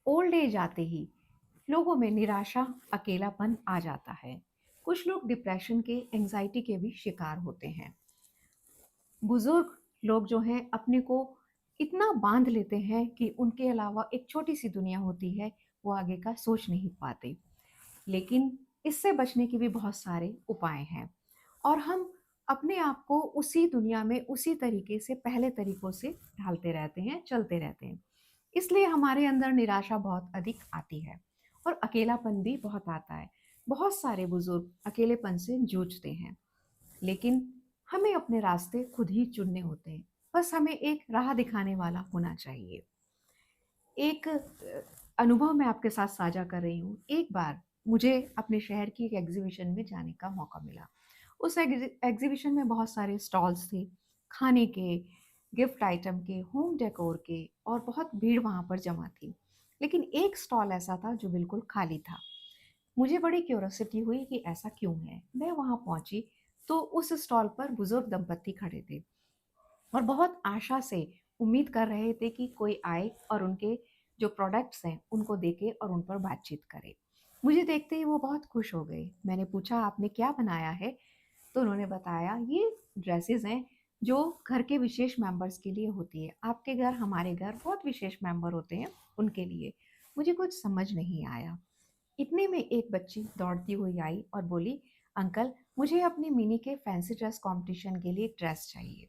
Old age आते ही लोगों में निराशा, अकेलापन आ जाता है। कुछ लोग डिप्रेशन के, एंजाइटी के भी शिकार होते हैं। बुजुर्ग लोग जो हैं अपने को इतना बांध लेते हैं कि उनके अलावा एक छोटी सी दुनिया होती है, वो आगे का सोच नहीं पाते। लेकिन इससे बचने के भी बहुत सारे उपाय हैं और हम अपने आप को उसी दुनिया में उसी तरीके से, पहले तरीकों से ढालते रहते हैं, चलते रहते हैं। इसलिए हमारे अंदर निराशा बहुत अधिक आती है और अकेलापन भी बहुत आता है। बहुत सारे बुजुर्ग अकेलेपन से जूझते हैं, लेकिन हमें अपने रास्ते खुद ही चुनने होते हैं। बस हमें एक राह दिखाने वाला होना चाहिए। एक अनुभव मैं आपके साथ साझा कर रही हूँ। एक बार मुझे अपने शहर की एक एग्जीबिशन में जाने का मौका मिला। उस एग्जीबिशन में बहुत सारे स्टॉल्स थे, खाने के, गिफ्ट आइटम के, होम डेकोर के, और बहुत भीड़ वहाँ पर जमा थी। लेकिन एक स्टॉल ऐसा था जो बिल्कुल खाली था। मुझे बड़ी क्यूरोसिटी हुई कि ऐसा क्यों है। मैं वहाँ पहुंची तो उस स्टॉल पर बुजुर्ग दंपत्ति खड़े थे और बहुत आशा से उम्मीद कर रहे थे कि कोई आए और उनके जो प्रोडक्ट्स हैं उनको देखे और उन पर बातचीत करे। मुझे देखते ही वो बहुत खुश हो गए। मैंने पूछा, आपने क्या बनाया है? तो उन्होंने बताया, ये ड्रेसेस हैं जो घर के विशेष मेंबर्स के लिए होती है। आपके घर, हमारे घर बहुत विशेष मेंबर होते हैं, उनके लिए। मुझे कुछ समझ नहीं आया। इतने में एक बच्ची दौड़ती हुई आई और बोली, अंकल, मुझे अपनी मिनी के फैंसी ड्रेस कंपटीशन के लिए ड्रेस चाहिए।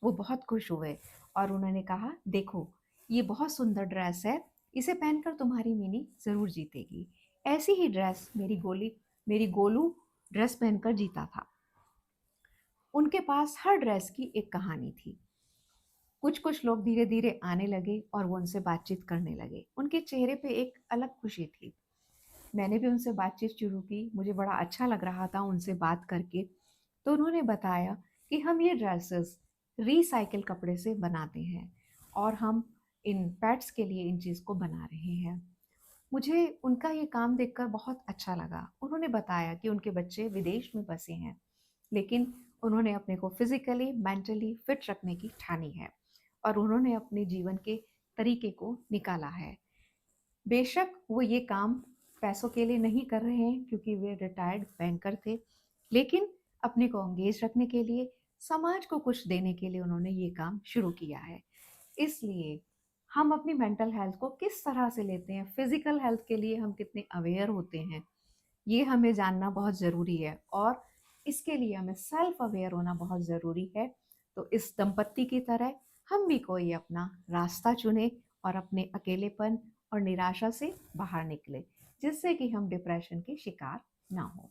वो बहुत खुश हुए और उन्होंने कहा, देखो, ये बहुत सुंदर ड्रेस है, इसे पहनकर तुम्हारी मिनी जरूर जीतेगी। ऐसी ही ड्रेस मेरी गोलू ड्रेस पहनकर जीता था। उनके पास हर ड्रेस की एक कहानी थी। कुछ कुछ लोग धीरे धीरे आने लगे और वो उनसे बातचीत करने लगे। उनके चेहरे पे एक अलग खुशी थी। मैंने भी उनसे बातचीत शुरू की। मुझे बड़ा अच्छा लग रहा था उनसे बात करके। तो उन्होंने बताया कि हम ये ड्रेसेस रिसाइकिल कपड़े से बनाते हैं और हम इन पेट्स के लिए इन चीज़ को बना रहे हैं। मुझे उनका ये काम देखकर बहुत अच्छा लगा। उन्होंने बताया कि उनके बच्चे विदेश में बसे हैं, लेकिन उन्होंने अपने को फिजिकली, मेंटली फिट रखने की ठानी है और उन्होंने अपने जीवन के तरीके को निकाला है। बेशक वो ये काम पैसों के लिए नहीं कर रहे हैं क्योंकि वे रिटायर्ड बैंकर थे, लेकिन अपने को एंगेज रखने के लिए, समाज को कुछ देने के लिए उन्होंने ये काम शुरू किया है। इसलिए हम अपनी मेंटल हेल्थ को किस तरह से लेते हैं, फिजिकल हेल्थ के लिए हम कितने अवेयर होते हैं, ये हमें जानना बहुत ज़रूरी है और इसके लिए हमें सेल्फ अवेयर होना बहुत ज़रूरी है। तो इस दंपत्ति की तरह हम भी कोई अपना रास्ता चुने और अपने अकेलेपन और निराशा से बाहर निकले, जिससे कि हम डिप्रेशन के शिकार ना हो।